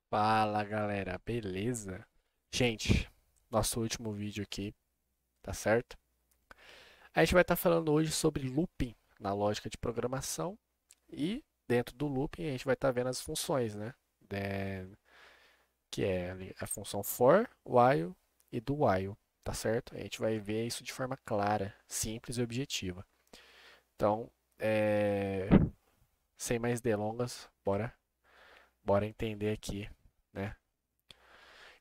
Fala galera, beleza? Gente, nosso último vídeo aqui, tá certo? A gente vai estar falando hoje sobre looping na lógica de programação e dentro do looping a gente vai estar vendo as funções, né? É, que é ali a função for, while e do while, tá certo? A gente vai ver isso de forma clara, simples e objetiva. Então, sem mais delongas, bora entender aqui, né?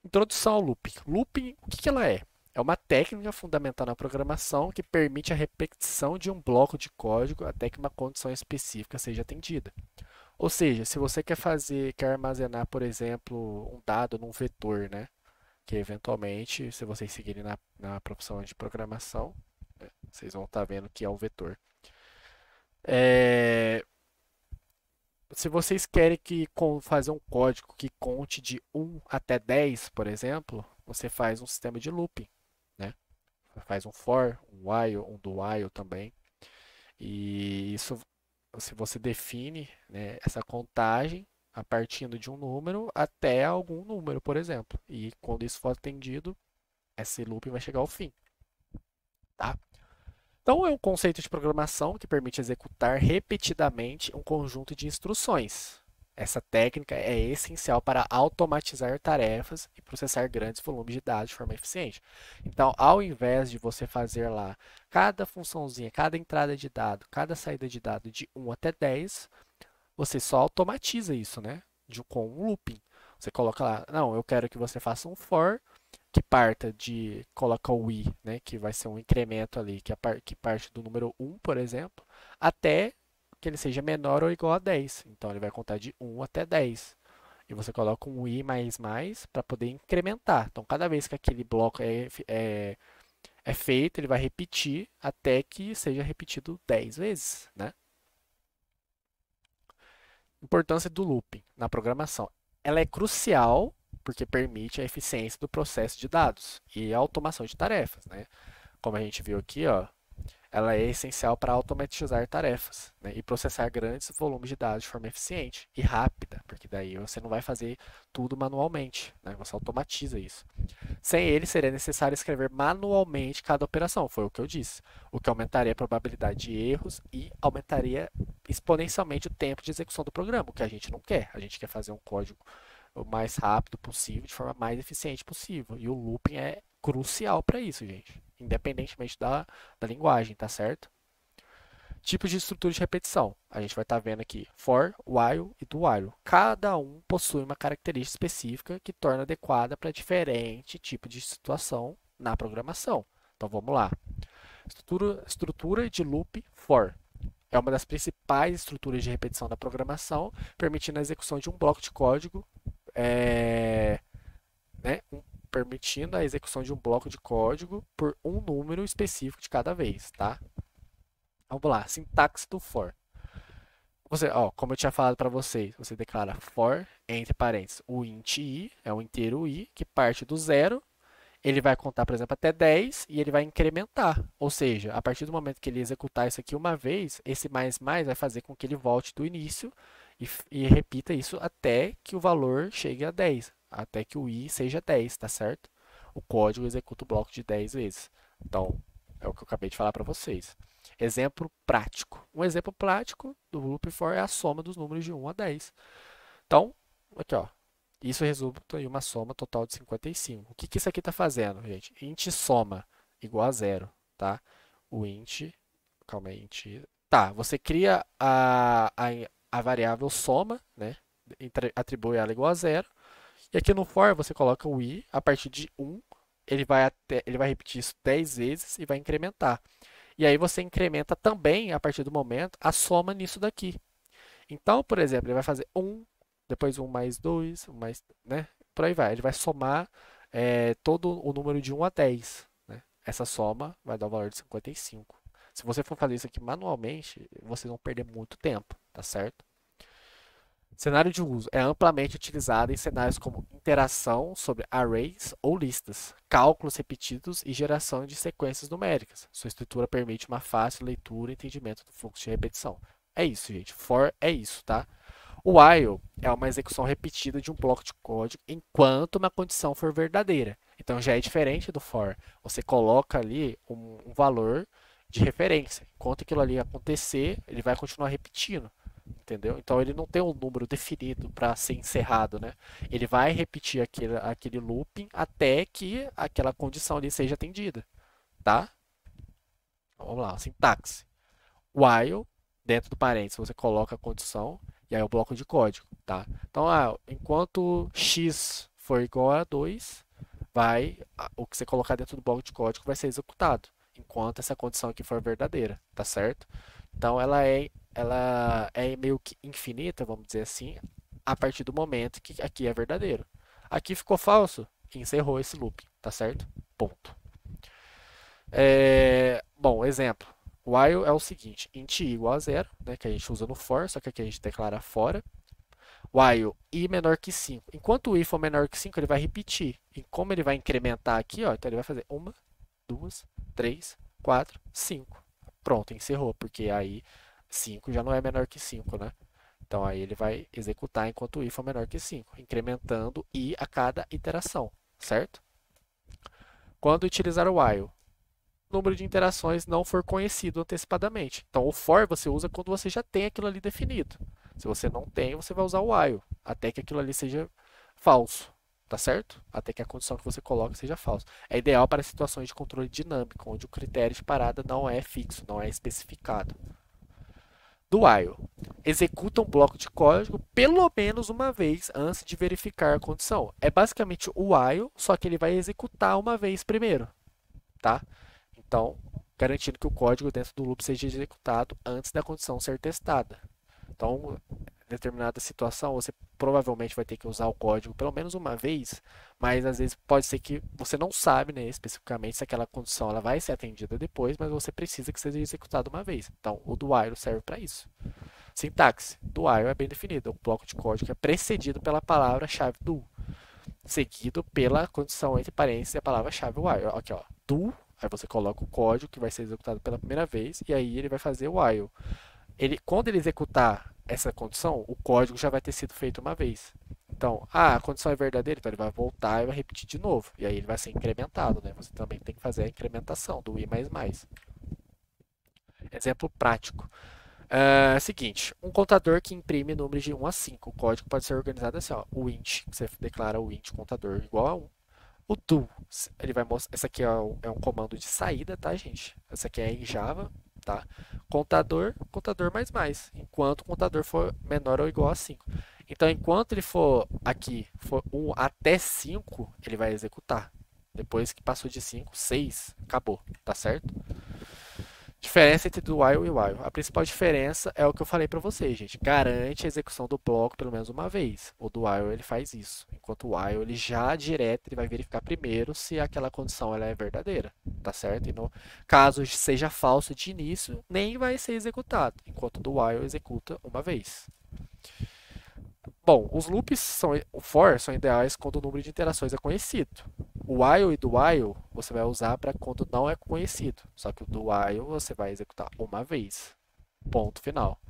Introdução ao looping. Looping, o que que ela é? É uma técnica fundamental na programação que permite a repetição de um bloco de código até que uma condição específica seja atendida. Ou seja, se você quer armazenar, por exemplo, um dado num vetor, né? Que eventualmente, se vocês seguirem na profissão de programação, né, vocês vão estar vendo que é um vetor. É, Se vocês querem fazer um código que conte de 1 até 10, por exemplo, você faz um sistema de looping, né? Faz um for, um while, um do while também. E isso, se você define, né, essa contagem a partir de um número até algum número, por exemplo. E quando isso for atendido, esse looping vai chegar ao fim, tá? Então, é um conceito de programação que permite executar repetidamente um conjunto de instruções. Essa técnica é essencial para automatizar tarefas e processar grandes volumes de dados de forma eficiente. Então, ao invés de você fazer lá cada funçãozinha, cada entrada de dado, cada saída de dado de 1 até 10, você só automatiza isso, né? Com um looping. Você coloca lá, não, eu quero que você faça um for que parta coloca o i, né, que vai ser um incremento ali, que parte do número 1, por exemplo, até que ele seja menor ou igual a 10. Então ele vai contar de 1 até 10. E você coloca um i mais para poder incrementar. Então cada vez que aquele bloco é feito, ele vai repetir até que seja repetido 10 vezes, né? Importância do looping na programação. Ela é crucial porque permite a eficiência do processo de dados e a automação de tarefas, né? Como a gente viu aqui, ó, ela é essencial para automatizar tarefas, né, e processar grandes volumes de dados de forma eficiente e rápida, porque daí você não vai fazer tudo manualmente, né, você automatiza isso. Sem ele, seria necessário escrever manualmente cada operação, foi o que eu disse, o que aumentaria a probabilidade de erros e aumentaria exponencialmente o tempo de execução do programa, o que a gente não quer. A gente quer fazer um código o mais rápido possível, de forma mais eficiente possível. E o looping é crucial para isso, gente. Independentemente da linguagem, tá certo? Tipos de estrutura de repetição. A gente vai estar vendo aqui for, while e do while. Cada um possui uma característica específica que torna adequada para diferente tipo de situação na programação. Então vamos lá. Estrutura de loop for. É uma das principais estruturas de repetição da programação, permitindo a execução de um bloco de código, é, né, permitindo a execução de um bloco de código por um número específico de cada vez, tá? Vamos lá, sintaxe do for. Você, ó, como eu tinha falado para vocês, você declara for entre parênteses o int i, é um inteiro i que parte do zero, ele vai contar, por exemplo, até 10 e ele vai incrementar. Ou seja, a partir do momento que ele executar isso aqui uma vez, esse mais vai fazer com que ele volte do início e repita isso até que o valor chegue a 10, até que o i seja 10, tá certo? O código executa o bloco de 10 vezes. Então, é o que eu acabei de falar para vocês. Exemplo prático. Um exemplo prático do loop for é a soma dos números de 1 a 10. Então, aqui ó, isso resulta em uma soma total de 55. O que que isso aqui está fazendo, gente? Int soma igual a zero, tá? O int, calma aí, int. Tá, você cria a variável soma, né? Atribui ela igual a zero. E aqui no for você coloca o i a partir de 1. Ele vai repetir isso 10 vezes e vai incrementar. E aí você incrementa também, a partir do momento, a soma nisso daqui. Então, por exemplo, ele vai fazer um, depois um mais 2, um mais, né? Por aí vai. Ele vai somar todo o número de 1 a 10, né? Essa soma vai dar o valor de 55. Se você for fazer isso aqui manualmente, vocês vão perder muito tempo, tá certo? Cenário de uso é amplamente utilizado em cenários como interação sobre arrays ou listas, cálculos repetidos e geração de sequências numéricas. Sua estrutura permite uma fácil leitura e entendimento do fluxo de repetição. É isso, gente. For é isso, tá? O while é uma execução repetida de um bloco de código enquanto uma condição for verdadeira. Então já é diferente do for. Você coloca ali um valor de referência. Enquanto aquilo ali acontecer, ele vai continuar repetindo. Entendeu? Então ele não tem um número definido para ser encerrado, né? Ele vai repetir aquele looping até que aquela condição ali seja atendida, tá? Vamos lá, sintaxe. While, dentro do parênteses, você coloca a condição e aí o bloco de código, tá? Então, enquanto x for igual a 2, o que você colocar dentro do bloco de código vai ser executado, enquanto essa condição aqui for verdadeira, tá certo? Então, ela é meio que infinita, vamos dizer assim, a partir do momento que aqui é verdadeiro. Aqui ficou falso, encerrou esse loop, tá certo? Ponto. Bom, exemplo. While é o seguinte, int i igual a zero, né, que a gente usa no for, só que aqui a gente declara fora. While i menor que 5. Enquanto o i for menor que 5, ele vai repetir. E como ele vai incrementar aqui, ó, então ele vai fazer 1, 2, 3, 4, 5. Pronto, encerrou, porque aí 5 já não é menor que 5, né? Então aí ele vai executar enquanto o i for menor que 5, incrementando i a cada iteração, certo? Quando utilizar o while, número de interações não for conhecido antecipadamente. Então, o for você usa quando você já tem aquilo ali definido. Se você não tem, você vai usar o while, até que aquilo ali seja falso, tá certo? Até que a condição que você coloca seja falsa. É ideal para situações de controle dinâmico, onde o critério de parada não é fixo, não é especificado. Do while. Executa um bloco de código pelo menos uma vez antes de verificar a condição. É basicamente o while, só que ele vai executar uma vez primeiro, tá? Então, garantindo que o código dentro do loop seja executado antes da condição ser testada. Então, em determinada situação, você provavelmente vai ter que usar o código pelo menos uma vez, mas às vezes pode ser que você não sabe, né, especificamente se aquela condição ela vai ser atendida depois, mas você precisa que seja executado uma vez. Então, o do while serve para isso. Sintaxe do while é bem definido, é um bloco de código que é precedido pela palavra-chave do, seguido pela condição entre parênteses e a palavra-chave while. Aqui, ó, do. Aí você coloca o código que vai ser executado pela primeira vez e aí ele vai fazer o while. Quando ele executar essa condição, o código já vai ter sido feito uma vez. Então, a condição é verdadeira, então ele vai voltar e vai repetir de novo. E aí ele vai ser incrementado, né? Você também tem que fazer a incrementação do i++. Exemplo prático. Seguinte, um contador que imprime números de 1 a 5. O código pode ser organizado assim, ó, o int, você declara o int contador igual a 1. O do, ele vai mostrar, esse aqui é um comando de saída, tá, gente? Esse aqui é em Java, tá? Contador, contador mais, enquanto o contador for menor ou igual a 5. Então, enquanto ele for aqui, for 1 até 5, ele vai executar. Depois que passou de 5, 6, acabou, tá certo? Diferença entre do while e while. A principal diferença é o que eu falei para vocês, gente. Garante a execução do bloco pelo menos uma vez. O do while ele faz isso. Enquanto o while ele já direto ele vai verificar primeiro se aquela condição ela é verdadeira, tá certo? E no caso seja falso de início, nem vai ser executado. Enquanto o do while executa uma vez. Bom, os loops o for são ideais quando o número de interações é conhecido. O while e do while você vai usar para quando não é conhecido. Só que o do while você vai executar uma vez. Ponto final.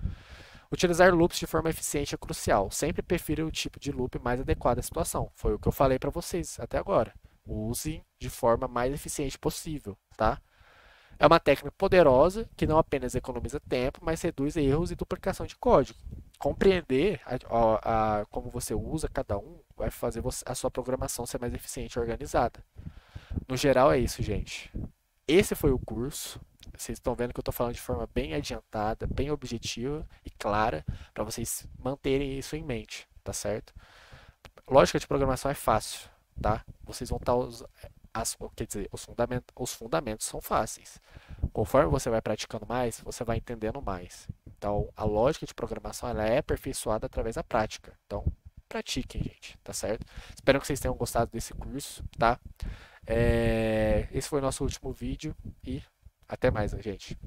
Utilizar loops de forma eficiente é crucial. Sempre prefira o tipo de loop mais adequado à situação. Foi o que eu falei para vocês até agora. Use de forma mais eficiente possível, tá? É uma técnica poderosa que não apenas economiza tempo, mas reduz erros e duplicação de código. Compreender como você usa cada um vai fazer a sua programação ser mais eficiente e organizada. No geral é isso, gente. Esse foi o curso. Vocês estão vendo que eu estou falando de forma bem adiantada, bem objetiva e clara, para vocês manterem isso em mente, tá certo? Lógica de programação é fácil, tá? Vocês vão estar quer dizer, os fundamentos são fáceis. Conforme você vai praticando mais, você vai entendendo mais. Então, a lógica de programação ela é aperfeiçoada através da prática. Então, pratiquem, gente, tá certo? Espero que vocês tenham gostado desse curso, tá? Esse foi o nosso último vídeo e até mais, gente.